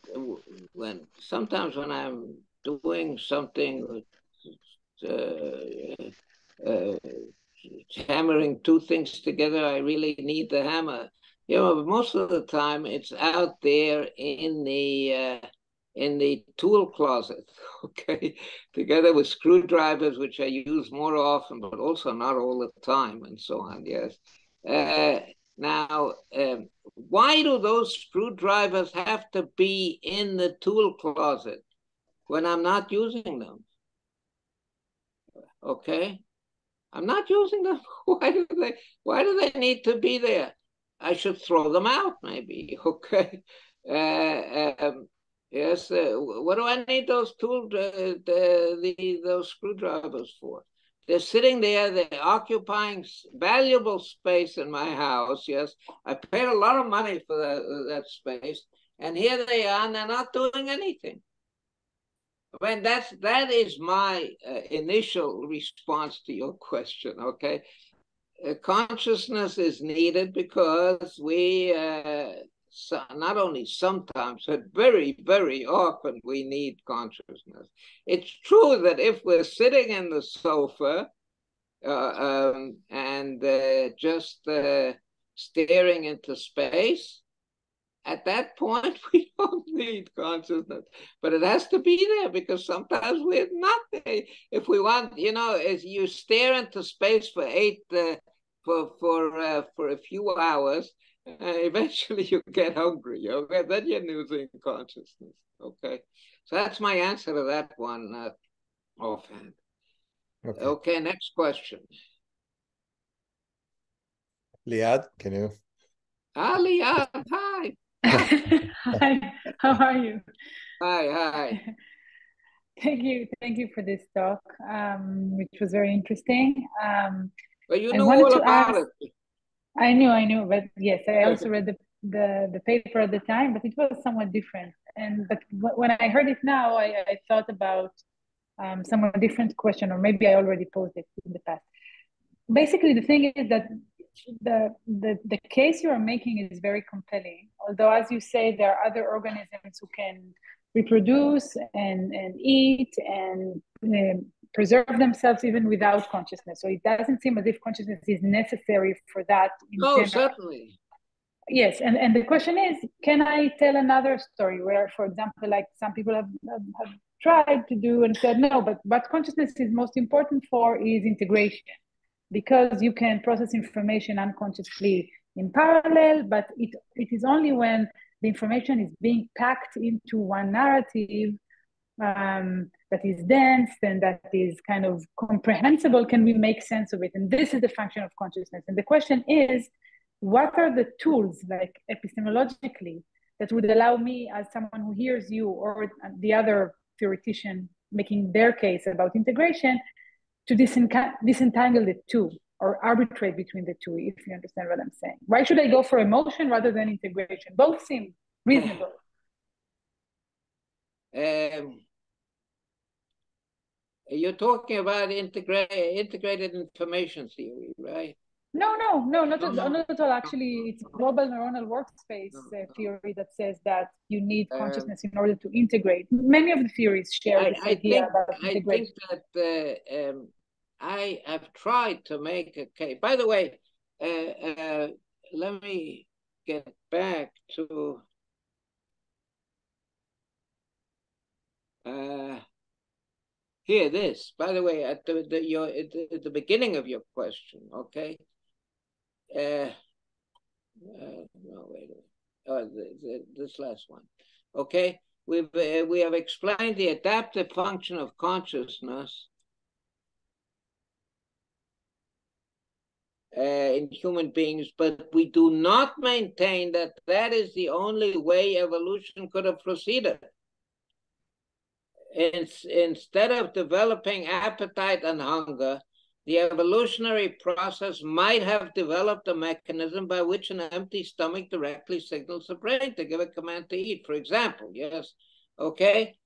when sometimes when I'm doing something uh, uh, hammering two things together, I really need the hammer. You know, but most of the time it's out there in the tool closet, okay, together with screwdrivers, which I use more often, but also not all the time, and so on. Yes. Uh, now, why do those screwdrivers have to be in the tool closet when I'm not using them? Okay. I'm not using them. Why do they need to be there? I should throw them out, maybe. Okay. Yes. What do I need those those screwdrivers for? They're sitting there. They're occupying valuable space in my house. Yes, I paid a lot of money for that space, and here they are, and they're not doing anything. I mean, that is my initial response to your question. Okay, consciousness is needed because we not only sometimes, but very, very often we need consciousness. It's true that if we're sitting in the sofa and just staring into space, at that point, we don't need consciousness, but it has to be there because sometimes we're not there. If we want, you know, as you stare into space for for a few hours, eventually you get hungry. Okay, then you're losing consciousness. Okay, so that's my answer to that one, offhand. Okay. Okay, next question. Liad, can you? Ali, hi. Hi, how are you? Hi. Thank you for this talk, which was very interesting. Well, you I know wanted all to about ask, it. I knew, but yes, I also read the paper at the time, but it was somewhat different. But when I heard it now, I thought about somewhat different question, or maybe I already posed it in the past. Basically, the thing is that the case you are making is very compelling. Although, as you say, there are other organisms who can reproduce and eat and preserve themselves even without consciousness. So it doesn't seem as if consciousness is necessary for that in Oh, general. certainly. Yes, and the question is, can I tell another story where, for example, like some people have tried to do and said, no, but what consciousness is most important for is integration, because you can process information unconsciously in parallel, but it is only when the information is being packed into one narrative that is dense and that is kind of comprehensible, can we make sense of it? And this is the function of consciousness. And the question is, what are the tools, like epistemologically, that would allow me, as someone who hears you or the other theoretician making their case about integration, to disentangle the two or arbitrate between the two, if you understand what I'm saying? Why should I go for emotion rather than integration? Both seem reasonable. You're talking about integrated information theory, right? No, not at all. Actually, it's global neuronal workspace theory that says that you need consciousness in order to integrate. Many of the theories share this idea about integration. I think that I have tried to make a case. By the way, let me get back to here. This, by the way, at the beginning of your question, okay. No, wait a minute. This last one. Okay, we have explained the adaptive function of consciousness in human beings, but we do not maintain that that is the only way evolution could have proceeded. Instead of developing appetite and hunger, the evolutionary process might have developed a mechanism by which an empty stomach directly signals the brain to give a command to eat, for example. Yes, okay?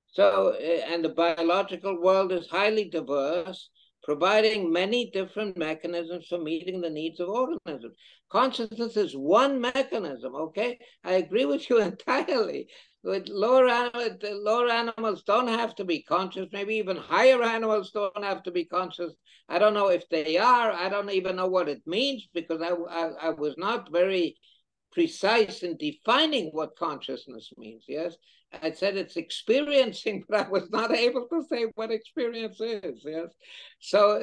So, and the biological world is highly diverse, providing many different mechanisms for meeting the needs of organisms. Consciousness is one mechanism, okay? I agree with you entirely. With lower animals don't have to be conscious. Maybe even higher animals don't have to be conscious. I don't know if they are. I don't even know what it means because I was not very precise in defining what consciousness means. Yes, I said it's experiencing, but I was not able to say what experience is. Yes, so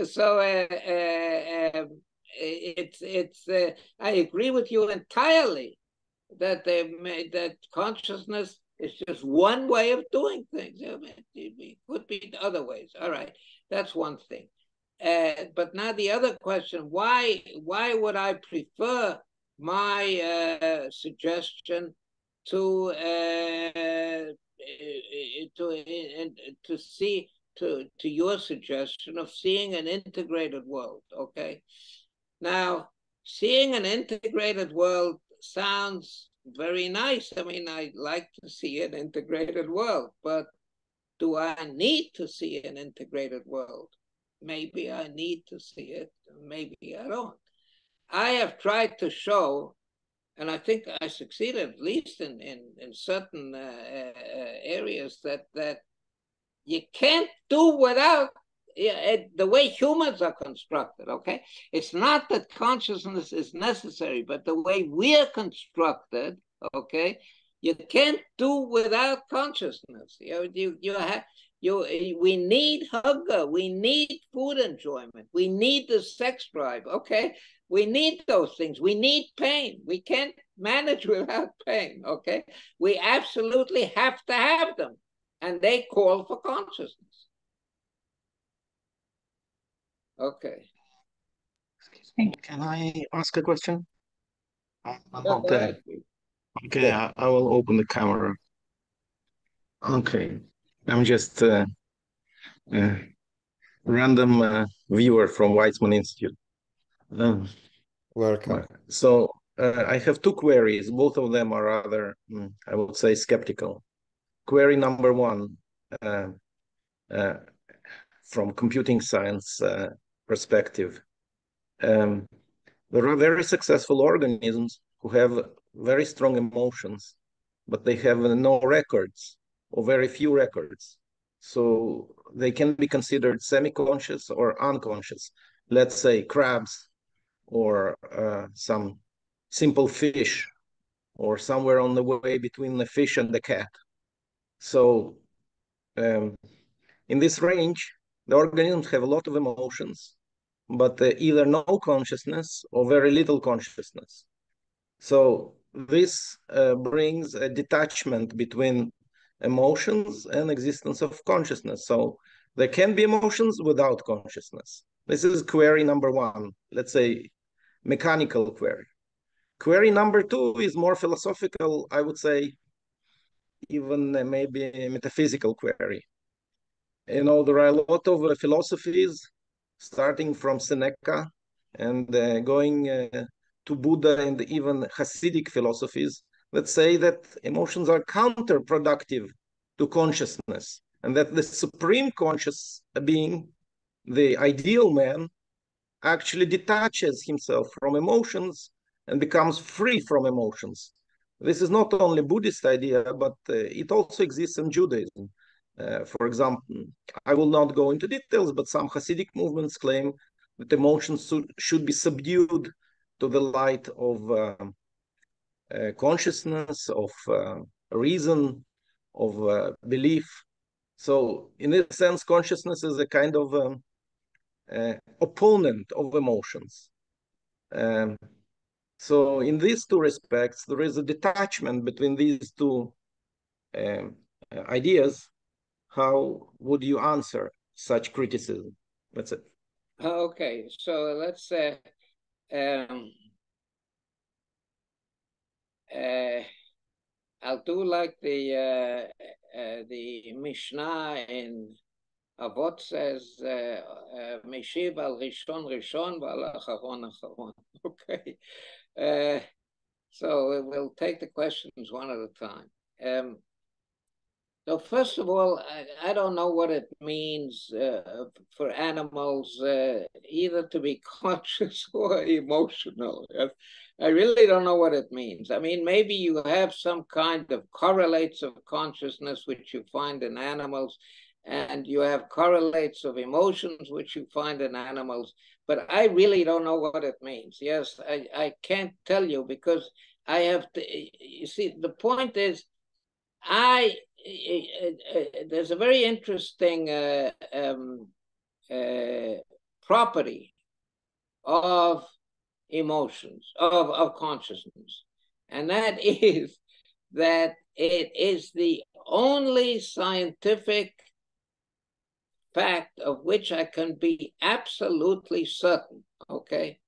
I agree with you entirely that that consciousness is just one way of doing things. It could be other ways. All right, that's one thing. But now the other question: why would I prefer my suggestion to see to your suggestion of seeing an integrated world? Okay, now seeing an integrated world sounds very nice. I mean, I like to see an integrated world, but do I need to see an integrated world? Maybe I need to see it, maybe I don't. I have tried to show, and I think I succeeded at least in certain areas, that you can't do without the way humans are constructed, okay? It's not that consciousness is necessary, but the way we're constructed, okay? You can't do without consciousness. We need hunger, we need food enjoyment, we need the sex drive, okay? We need those things, we need pain. We can't manage without pain, okay? We absolutely have to have them, and they call for consciousness. Okay. Can I ask a question? Go ahead. Okay, yeah. I will open the camera. Okay, I'm just a random viewer from Weizmann Institute. Welcome. So I have two queries. Both of them are rather, I would say, skeptical. Query number one, from computing science perspective. There are very successful organisms who have very strong emotions, but they have no records or very few records. So they can be considered semi-conscious or unconscious. Let's say crabs or some simple fish or somewhere on the way between the fish and the cat. So in this range, the organisms have a lot of emotions, but either no consciousness or very little consciousness. So this brings a detachment between emotions and existence of consciousness. So there can be emotions without consciousness. This is query number one, let's say mechanical query. Query number two is more philosophical, I would say, even maybe a metaphysical query. You know, there are a lot of philosophies, starting from Seneca and going to Buddha and even Hasidic philosophies, that say that emotions are counterproductive to consciousness, and that the supreme conscious being, the ideal man, actually detaches himself from emotions and becomes free from emotions. This is not only a Buddhist idea, but it also exists in Judaism. For example, I will not go into details, but some Hasidic movements claim that emotions should be subdued to the light of consciousness, of reason, of belief. So in this sense, consciousness is a kind of opponent of emotions. So in these two respects, there is a detachment between these two ideas. How would you answer such criticism? That's it. Okay, so let's I'll do like the Mishnah in Avot says, Meshiv al Rishon Rishon v'al Acharon Acharon. Okay. So we'll take the questions one at a time. So first of all, I don't know what it means for animals either to be conscious or emotional. I really don't know what it means. I mean, maybe you have some kind of correlates of consciousness which you find in animals, and you have correlates of emotions which you find in animals, but I really don't know what it means. Yes, I can't tell you because I have to, you see, the point is, there's a very interesting property of emotions, of consciousness, and that is that it is the only scientific fact of which I can be absolutely certain, okay?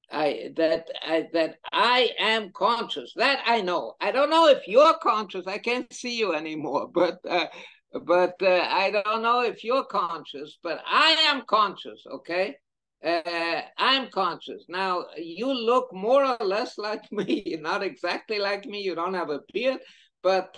That I am conscious. That I know. I don't know if you're conscious. I can't see you anymore, but I don't know if you're conscious, but I am conscious, okay? I'm conscious. Now, you look more or less like me, not exactly like me. You don't have a beard, but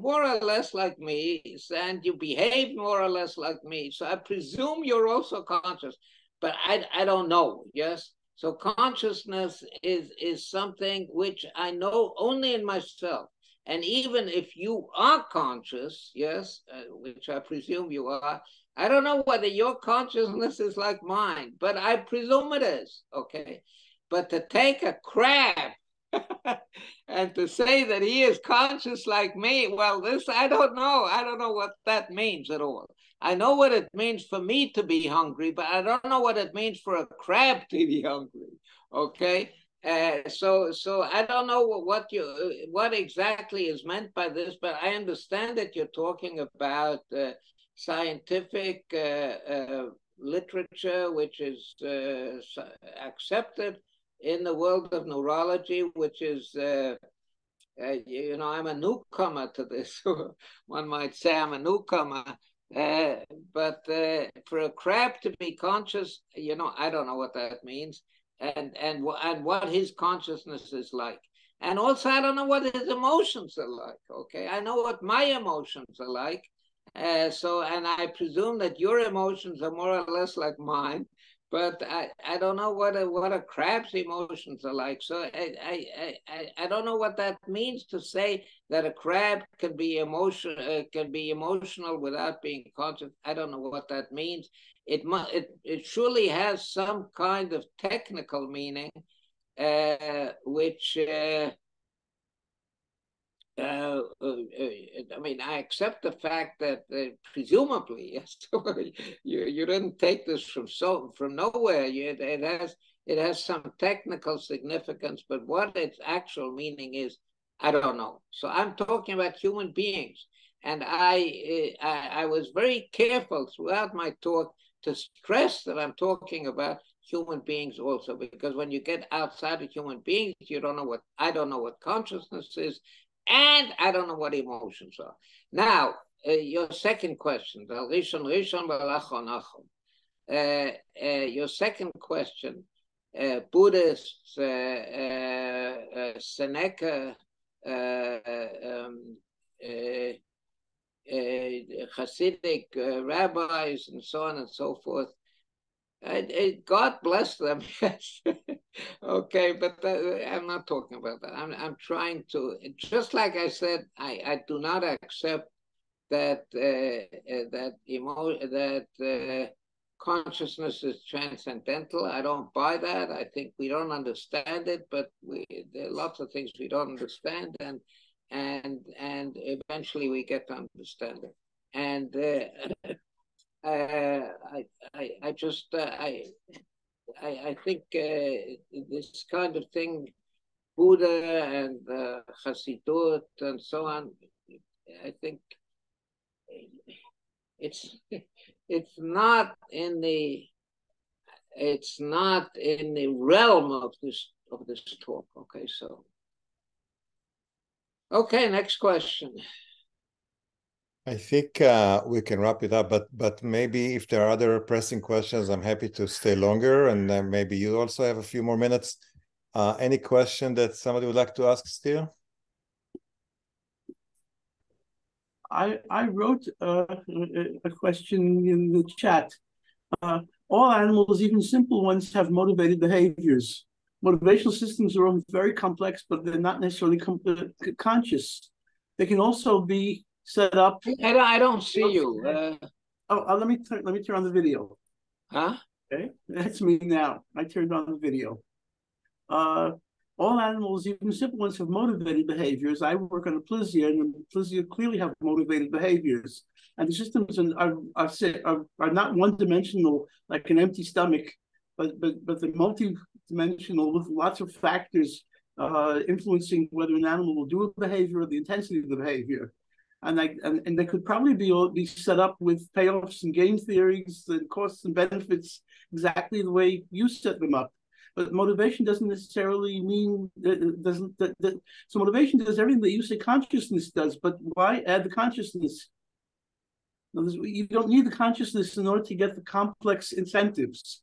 more or less like me, and you behave more or less like me. So I presume you're also conscious, but I don't know, yes? So consciousness is something which I know only in myself. And even if you are conscious, yes, which I presume you are, I don't know whether your consciousness is like mine, but I presume it is, okay? But to take a crab and to say that he is conscious like me, well, this, I don't know. I don't know what that means at all. I know what it means for me to be hungry, but I don't know what it means for a crab to be hungry, okay? So I don't know what exactly is meant by this, but I understand that you're talking about scientific literature, which is accepted in the world of neurology, which is, you know, I'm a newcomer to this. One might say I'm a newcomer. But for a crab to be conscious, you know, I don't know what that means, and what his consciousness is like. And also, I don't know what his emotions are like, okay? I know what my emotions are like. So, and I presume that your emotions are more or less like mine, but I don't know what a crab's emotions are like. So I don't know what that means to say that a crab can be emotional without being conscious. I don't know what that means. It surely has some kind of technical meaning, which I mean, I accept the fact that presumably, yes, you didn't take this from nowhere. It has some technical significance, but what its actual meaning is, I don't know. So I'm talking about human beings, and I was very careful throughout my talk to stress that I'm talking about human beings also, because when you get outside of human beings, you don't know what I don't know what consciousness is. And I don't know what emotions are. Now, your second question, your second question, Buddhists, Seneca, Hasidic rabbis, and so on and so forth. God bless them, yes. Okay, but I'm not talking about that. I'm trying to, just like I said, I do not accept that consciousness is transcendental. I don't buy that. I think we don't understand it, but there are lots of things we don't understand, and eventually we get to understand it. And I think this kind of thing, Buddha and Hasidut and so on, I think it's not in the, it's not in the realm of this talk. Okay, so okay, next question. I think we can wrap it up, but maybe if there are other pressing questions, I'm happy to stay longer, and maybe you also have a few more minutes. Any question that somebody would like to ask still? I wrote a question in the chat. All animals, even simple ones, have motivated behaviors. Motivational systems are often very complex, but they're not necessarily conscious. They can also be set up. I don't see you. Let me turn on the video. Huh? Okay, that's me now. I turned on the video. All animals, even simple ones, have motivated behaviors. I work on a plizia, and the plizia clearly have motivated behaviors. And the systems are not one-dimensional, like an empty stomach, but they're multi-dimensional with lots of factors influencing whether an animal will do a behavior or the intensity of the behavior. And they could probably be set up with payoffs and game theories and costs and benefits exactly the way you set them up. But motivation doesn't necessarily mean so motivation does everything that you say consciousness does, but why add the consciousness? You don't need the consciousness in order to get the complex incentives.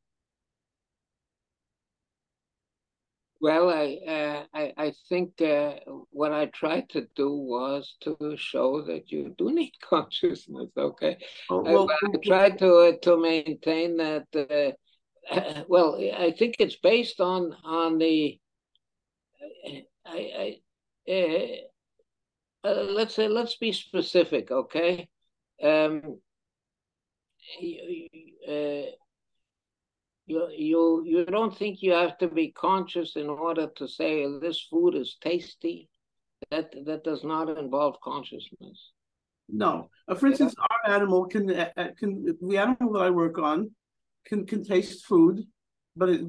Well, I think what I tried to do was to show that you do need consciousness. Okay, I tried to maintain that. Well, I think it's based on the. Let's be specific, okay? You don't think you have to be conscious in order to say this food is tasty. That does not involve consciousness. No. For instance, our animal can the animal that I work on can taste food, but it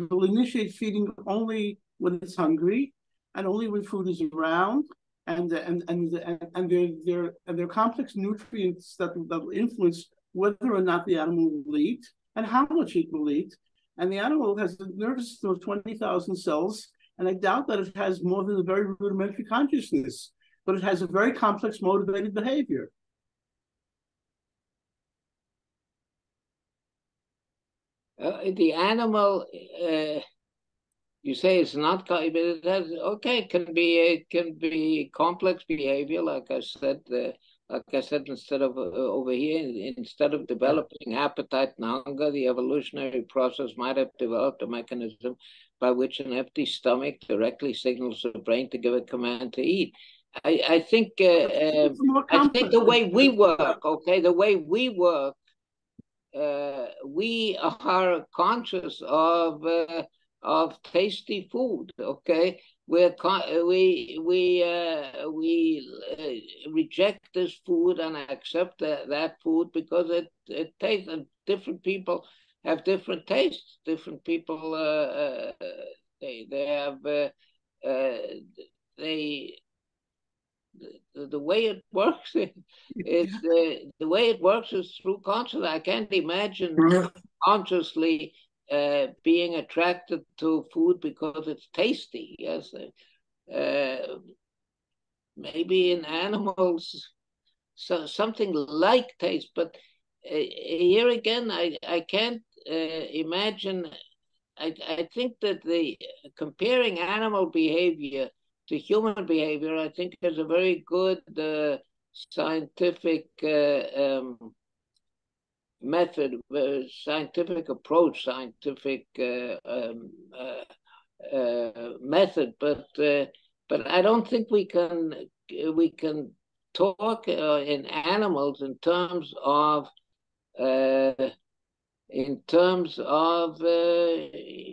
will initiate feeding only when it's hungry and only when food is around, and there are complex nutrients that will influence whether or not the animal will eat and how much it will eat. And the animal has a nervous system of 20,000 cells, and I doubt that it has more than a very rudimentary consciousness, but it has a very complex motivated behavior. The animal, you say it's not, but it has, okay, it can be complex behavior, like I said. Instead of over here, instead of developing appetite and hunger, the evolutionary process might have developed a mechanism by which an empty stomach directly signals the brain to give a command to eat. I think the way we work, okay, the way we work, we are conscious of tasty food. Okay, we reject this food and accept that food because it tastes. And different people have different tastes. Different people the way it works the way it works is through consciousness. I can't imagine consciously being attracted to food because it's tasty. Yes, maybe in animals something like taste, but here again I can't imagine. I think that the comparing animal behavior to human behavior, I think, is a very good scientific method, scientific approach, scientific method. But I don't think we can talk in animals in terms of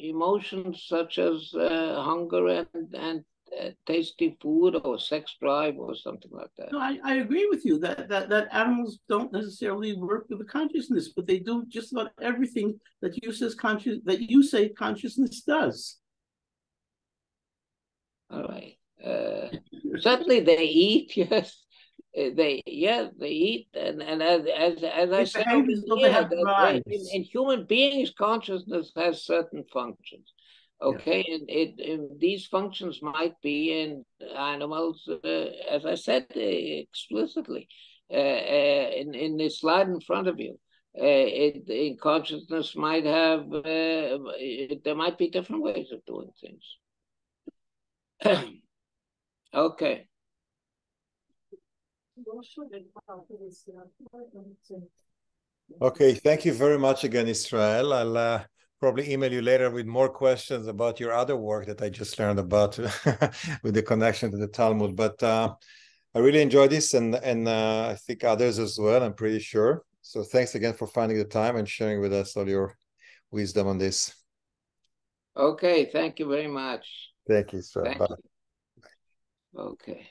emotions such as hunger and tasty food or sex drive or something like that. No, I agree with you that animals don't necessarily work with the consciousness, but they do just about everything that you say consciousness does. All right. Certainly they eat, yes. they eat, and as I said over behaviors don't they here, have that drives? in human beings, consciousness has certain functions. Okay, and these functions might be in animals, as I said explicitly in the slide in front of you. In consciousness might have there might be different ways of doing things. Okay. Okay, thank you very much again, Israel. I'll probably email you later with more questions about your other work that I just learned about with the connection to the Talmud. But I really enjoyed this, and I think others as well, I'm pretty sure. So thanks again for finding the time and sharing with us all your wisdom on this. Okay, thank you very much. Thank you, Israel. Thank Bye. you. Okay.